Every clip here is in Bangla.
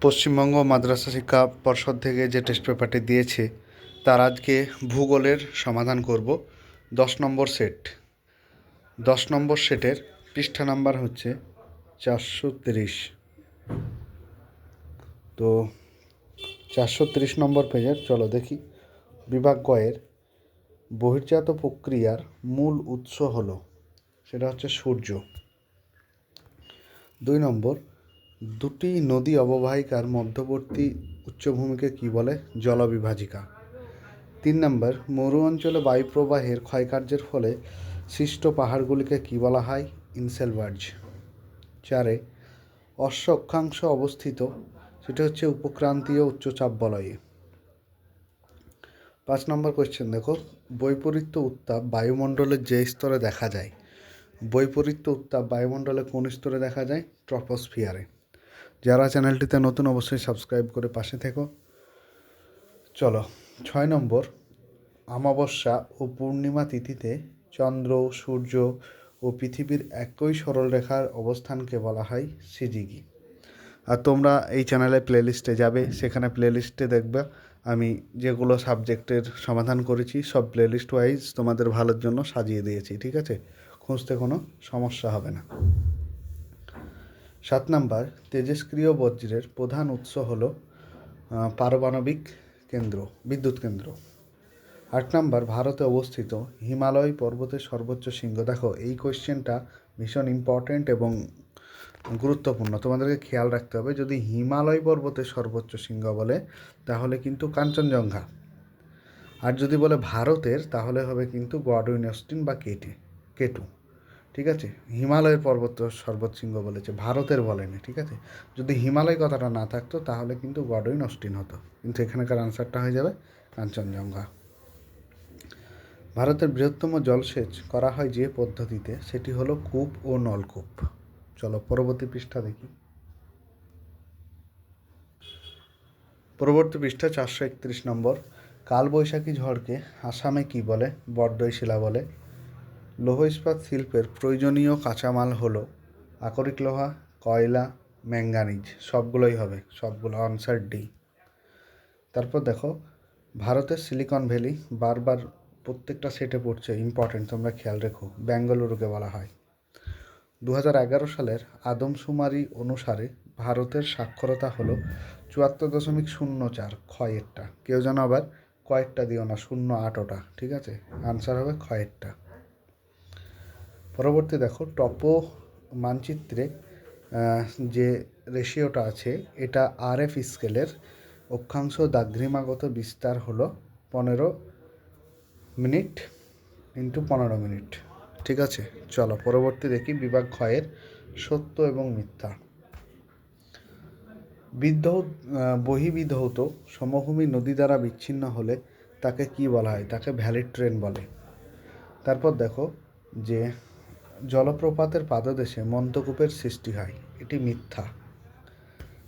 পশ্চিমবঙ্গ মাদ্রাসা শিক্ষা পর্ষদ থেকে যে টেস্ট পেপারটি দিয়েছে তার আজকে ভূগোলের সমাধান করব। 10 নম্বর সেট, 10 নম্বর সেটের পৃষ্ঠা নাম্বার হচ্ছে 430। তো 430 নম্বর পেজের চলো দেখি। বিভাগ গয়ের বহির্জাত প্রক্রিয়ার মূল উৎস হলো, সেটা হচ্ছে সূর্য। 2 নম্বর, দুটি নদী অববাহিকার মধ্যবর্তী উচ্চভূমিকে কী বলে? জলবিভাজিকা। 3 নম্বর, মরু অঞ্চলে বায়ুপ্রবাহের ক্ষয়কার্যের ফলে সৃষ্ট পাহাড়গুলিকে কী বলা হয়? ইনসেলবার্জ। 4, অশ্ব অক্ষাংশ অবস্থিত, সেটা হচ্ছে উপক্রান্তীয় উচ্চচাপ বলয়ে। 5 নম্বর কোয়েশ্চেন দেখো, বৈপরীত্য উত্তাপ বায়ুমণ্ডলের যে স্তরে দেখা যায়, বৈপরীত্য উত্তাপ বায়ুমণ্ডলে কোন স্তরে দেখা যায়? ট্রপোস্ফিয়ারে। যারা চ্যানেলটিতে নতুন অবশ্যই সাবস্ক্রাইব করে পাশে থেকো। চলো 6 নম্বর, অমাবস্যা ও পূর্ণিমা তিথিতে চন্দ্র, সূর্য ও পৃথিবীর একই সরলরেখার অবস্থানকে বলা হয় সিজিগি। আর তোমরা এই চ্যানেলে প্লেলিস্টে যাবে, সেখানে প্লেলিস্টে দেখবে আমি যেগুলো সাবজেক্টের সমাধান করেছি সব প্লেলিস্ট ওয়াইজ তোমাদের ভালোর জন্য সাজিয়ে দিয়েছি, ঠিক আছে? খুঁজতে কোনো সমস্যা হবে না। 7 নম্বর, তেজস্ক্রিয় বজ্রের প্রধান উৎস হলো পারমাণবিক কেন্দ্র, বিদ্যুৎ কেন্দ্র। 8 নম্বর, ভারতে অবস্থিত হিমালয় পর্বতের সর্বোচ্চ শৃঙ্গ। দেখো এই কোয়েশ্চেনটা ভীষণ ইম্পর্ট্যান্ট এবং গুরুত্বপূর্ণ, তোমাদেরকে খেয়াল রাখতে হবে। যদি হিমালয় পর্বতের সর্বোচ্চ শৃঙ্গ বলে তাহলে কিন্তু কাঞ্চনজঙ্ঘা, আর যদি বলে ভারতের তাহলে হবে কিন্তু গডউইন অস্টিন বা কেটু, ঠিক আছে? হিমালয়ের পর্বত সর্বোচ্চ শৃঙ্গ বলেছে, ভারতের বলেনি, ঠিক আছে? যদি হিমালয় কথাটা না থাকতো তাহলে কিন্তু গডউইন অস্টিন হতো, কিন্তু এখানকার আনসারটা হয়ে যাবে কাঞ্চনজঙ্ঘা। ভারতের বৃহত্তম জলসেচ করা হয় যে পদ্ধতিতে, সেটি হলো কূপ ও নলকূপ। চলো পরবর্তী পৃষ্ঠা দেখি। পরবর্তী পৃষ্ঠা 431 নম্বর, কালবৈশাখী ঝড়কে আসামে কী বলে? বরদৈ শিলা বলে। লৌহ ইস্পাত শিল্পের প্রয়োজনীয় কাঁচামাল হলো আকরিক লোহা, কয়লা, ম্যাঙ্গানিজ। সবগুলোই হবে, সবগুলো আনসার ডি। তারপর দেখো, ভারতের সিলিকন ভ্যালি বারবার প্রত্যেকটা সেটে পড়ছে, ইম্পর্টেন্ট, তোমরা খেয়াল রেখো। বেঙ্গালুরুকে বলা হয়। 2011 সালের আদমশুমারি অনুসারে ভারতের সাক্ষরতা হলো 74.04, ক্ষয়েরটা। কেউ যেন আবার কয়েকটা দিও না, 08 ঠিক আছে? আনসার হবে ক্ষয়েরটা। পরবর্তী দেখো, টপো মানচিত্রে যে রেশিওটা আছে এটা RF স্কেলের অক্ষাংশ দাঘ্রিমাগত বিস্তার হলো 15 মিনিট ইন্টু 15 মিনিট, ঠিক আছে? চলো পরবর্তী দেখি বিভাগ ক্ষয়ের সত্য এবং মিথ্যা। বহিবিধৌত সমভূমি নদী দ্বারা বিচ্ছিন্ন হলে তাকে কি বলা হয়? তাকে ভ্যালিড ট্রেন বলে। তারপর দেখো যে জলপ্রপাতের পাদদেশে মন্তকূপের সৃষ্টি হয়, এটি মিথ্যা।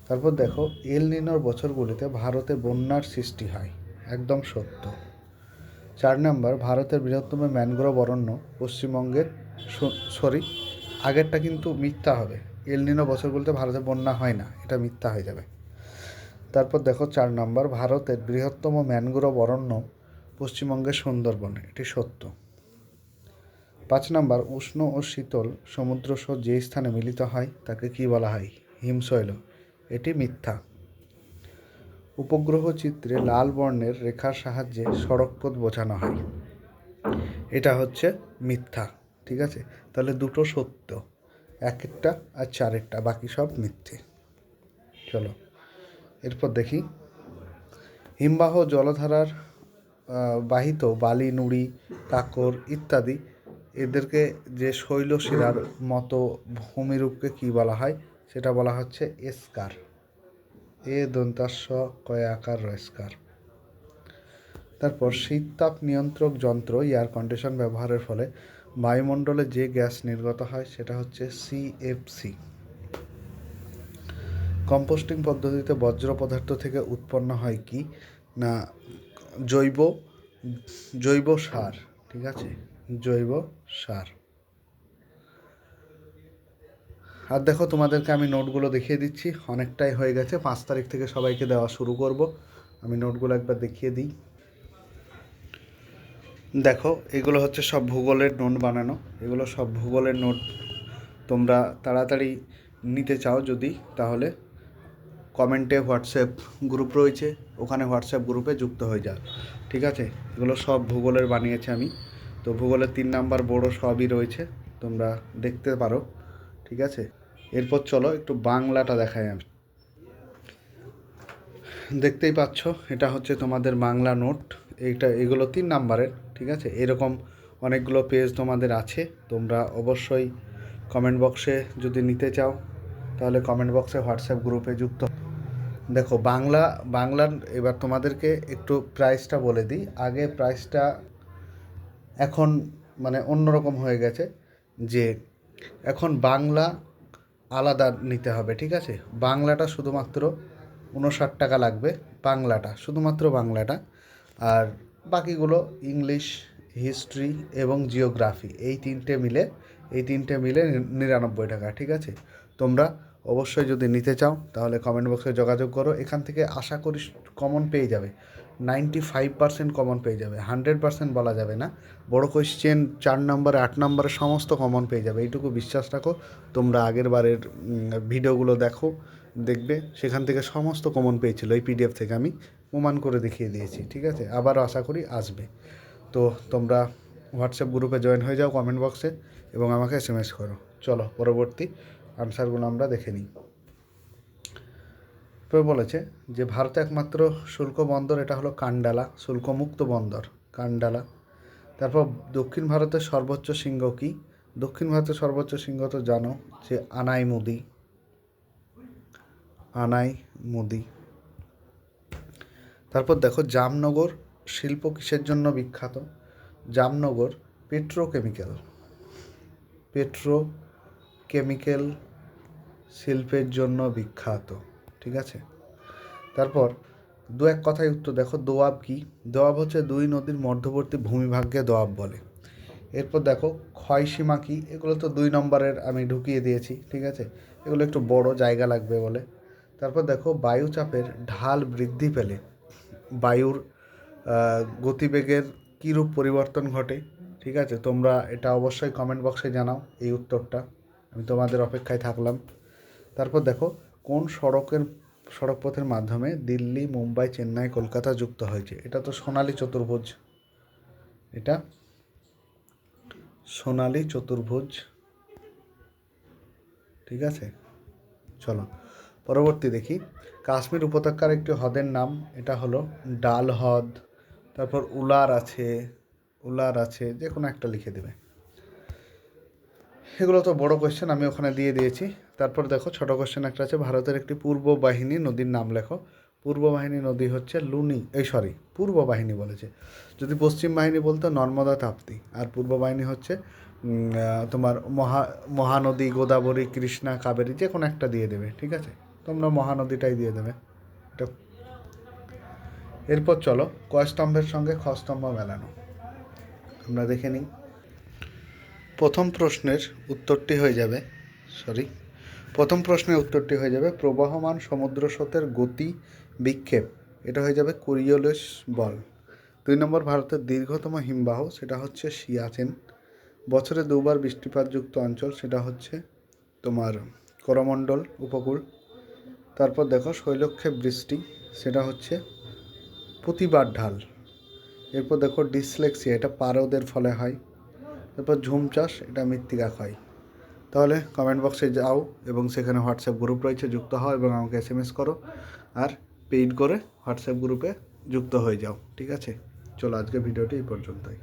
তারপর দেখো এল নিনোর বছরগুলিতে ভারতে বন্যার সৃষ্টি হয়, একদম সত্য। 4 নম্বর, ভারতের বৃহত্তম ম্যানগ্রোভ অরণ্য পশ্চিমবঙ্গের, আগেরটা কিন্তু মিথ্যা হবে। এল নিনো বছরগুলিতে ভারতে বন্যা হয় না, এটা মিথ্যা হয়ে যাবে। তারপর দেখো 4 নম্বর, ভারতের বৃহত্তম ম্যানগ্রোভ অরণ্য পশ্চিমবঙ্গের সুন্দরবন, এটি সত্য। 5 নম্বর, উষ্ণ ও শীতল সমুদ্রস্রোত যে স্থানে মিলিত হয় তাকে কি বলা হয়? হিমশৈল, এটি মিথ্যা। উপগ্রহ চিত্রে লাল বর্ণের রেখার সাহায্যে সড়কপথ বোঝানো হয়, এটা হচ্ছে মিথ্যা, ঠিক আছে? তাহলে দুটো সত্য, একটা আর 4টা, বাকি সব মিথ্যে। চলো এরপর দেখি, হিমবাহ জলধারার বাহিত বালি, নুড়ি, কাঁকর ইত্যাদি এদেরকে যে শৈলশিরার মতো ভূমিরূপকে কি বলা হয়? সেটা বলা হচ্ছে এস্কার, দন্তাস্য কয় আকার এস্কার। তারপর শীততাপ নিয়ন্ত্রক যন্ত্র এয়ার কন্ডিশন ব্যবহারের ফলে বায়ুমণ্ডলে যে গ্যাস নির্গত হয় সেটা হচ্ছে CFC। কম্পোস্টিং পদ্ধতিতে বর্জ্য পদার্থ থেকে উৎপন্ন হয় কি না? জৈব সার, ঠিক আছে? জৈব সার। আর দেখো তোমাদেরকে আমি নোটগুলো দেখিয়ে দিচ্ছি, অনেকটাই হয়ে গেছে, 5 তারিখ থেকে সবাইকে দেওয়া শুরু করব। আমি নোটগুলো একবার দেখিয়ে দিই। দেখো এগুলো হচ্ছে সব ভূগোলের নোট বানানো, এগুলো সব ভূগোলের নোট। তোমরা তাড়াতাড়ি নিতে চাও যদি, তাহলে কমেন্টে হোয়াটসঅ্যাপ গ্রুপ রয়েছে, ওখানে হোয়াটসঅ্যাপ গ্রুপে যুক্ত হয়ে যাও, ঠিক আছে। এগুলো সব ভূগোলের বানিয়েছি আমি। তো ভূগোলের 3 নাম্বার বড় সবই রয়েছে, তোমরা দেখতে পারো, ঠিক আছে। এরপর চলো একটু বাংলাটা দেখাই আমি। দেখতেই পাচ্ছ এটা হচ্ছে তোমাদের বাংলা নোট। এগুলো 3 নাম্বারের, ঠিক আছে। এরকম অনেকগুলো পেজ তোমাদের আছে, তোমরা অবশ্যই কমেন্ট বক্সে যদি নিতে চাও তাহলে কমেন্ট বক্সে হোয়াটসঅ্যাপ গ্রুপে যুক্ত। দেখো বাংলার এবার তোমাদেরকে একটু প্রাইসটা বলে দিই। আগে প্রাইসটা এখন মানে অন্যরকম হয়ে গেছে, যে এখন বাংলা আলাদা নিতে হবে, ঠিক আছে। বাংলাটা শুধুমাত্র 59 টাকা লাগবে, বাংলাটা শুধুমাত্র বাংলাটা। আর বাকিগুলো ইংলিশ, হিস্ট্রি এবং জিওগ্রাফি, এই তিনটে মিলে 99 টাকা, ঠিক আছে। তোমরা অবশ্যই যদি নিতে চাও তাহলে কমেন্ট বক্সে যোগাযোগ করো। এখান থেকে আশা করি কমন পেয়ে যাবে, 95% কমন পেয়ে যাবে, 100% বলা যাবে না। বড় কোয়েশ্চেন 4 নম্বরে 8 নম্বরে সমস্ত কমন পেয়ে যাবে, এইটুকু বিশ্বাস রাখো। তোমরা আগের বারের ভিডিওগুলো দেখবে, সেখান থেকে সমস্ত কমন পেয়েছিল। এই পিডিএফ থেকে আমি প্রমাণ করে দেখিয়ে দিয়েছি, ঠিক আছে। আবারও আশা করি আসবে। তো তোমরা হোয়াটসঅ্যাপ গ্রুপে জয়েন হয়ে যাও কমেন্ট বক্সে এবং আমাকে SMS করো। চলো পরবর্তী আনসারগুলো আমরা দেখে নিই। তো বলেছে যে ভারতে একমাত্র শুল্ক বন্দর, এটা হলো কান্ডালা, শুল্কমুক্ত বন্দর কান্ডালা। তারপর দক্ষিণ ভারতের সর্বোচ্চ শৃঙ্গ কী? দক্ষিণ ভারতের সর্বোচ্চ শৃঙ্গ তো জানো, যে আনাইমুদি। তারপর দেখো জামনগর শিল্প কিসের জন্য বিখ্যাত? জামনগর পেট্রোকেমিক্যাল শিল্পের জন্য বিখ্যাত, ঠিক আছে। তারপর 2-1 কথায় উত্তর দেখো। দোয়াব কি? দোয়াব হচ্ছে 2 নদীর মধ্যবর্তী ভূমিভাগকে দোয়াব বলে। এরপর দেখো ক্ষয়সীমা কি? এগুলো তো 2 নম্বরের আমি ঢুকিয়ে দিয়েছি, ঠিক আছে। এগুলো একটু বড় জায়গা লাগবে বলে। তারপর দেখো বায়ুচাপের ঢাল বৃদ্ধি পেলে বায়ুর গতিবেগের কীরূপ পরিবর্তন ঘটে, ঠিক আছে। তোমরা এটা অবশ্যই কমেন্ট বক্সে জানাও এই উত্তরটা, আমি তোমাদের অপেক্ষায় থাকলাম। তারপর দেখো কোন সড়কপথের মাধ্যমে দিল্লি, মুম্বাই, চেন্নাই, কলকাতা যুক্ত হয়েছে? এটা তো সোনালী চতুর্ভুজ, ঠিক আছে। চলো পরবর্তী দেখি। কাশ্মীর উপত্যকার একটি হ্রদের নাম, এটা হলো ডাল হ্রদ। তারপর উলার আছে, যে কোনো একটা লিখে দেবে। এগুলো তো বড় কোয়েশ্চেন, আমি ওখানে দিয়ে দিয়েছি। তারপর দেখো ছোট কোয়েশ্চেন একটা আছে, ভারতের একটি পূর্ব বাহিনী নদীর নাম লেখো। পূর্ব বাহিনী নদী হচ্ছে পূর্ব বাহিনী বলেছে। যদি পশ্চিম বাহিনী বলতো নর্মদা, তাপ্তি। আর পূর্ব বাহিনী হচ্ছে তোমার মহানদী, গোদাবরী, কৃষ্ণা, কাবেরী, যে কোনো একটা দিয়ে দেবে, ঠিক আছে। তোমরা মহানদীটাই দিয়ে দেবে এটা। এরপর চলো ক স্তম্ভের সঙ্গে খ স্তম্ভ মেলানো, আমরা দেখে নিই। প্রথম প্রশ্নের উত্তরটি হয়ে যাবে প্রবহমান সমুদ্র স্রোতের গতি বিক্ষেপ, এটা হয়ে যাবে কোরিওলিস বল। 2 নম্বর ভারতের দীর্ঘতম হিমবাহ, সেটা হচ্ছে সিয়াচেন। বছরে 2 বার বৃষ্টিপাতযুক্ত অঞ্চল, সেটা হচ্ছে তোমার করমণ্ডল উপকূল। তারপর দেখো শৈলক্ষেপ বৃষ্টি, সেটা হচ্ছে প্রতিবার ঢাল। এরপর দেখো ডিসলেক্সিয়া, এটা পারদের ফলে হয়। তারপর ঝুম চাষ, এটা মৃত্তিকা ক্ষয়। তাহলে কমেন্ট বক্সে যাও এবং সেখানে হোয়াটসঅ্যাপ গ্রুপ রয়েছে, যুক্ত হও এবং আমাকে SMS করো আর পেইড করে হোয়াটসঅ্যাপ গ্রুপে যুক্ত হয়ে যাও, ঠিক আছে। চলো আজকে ভিডিওটি এই পর্যন্তই।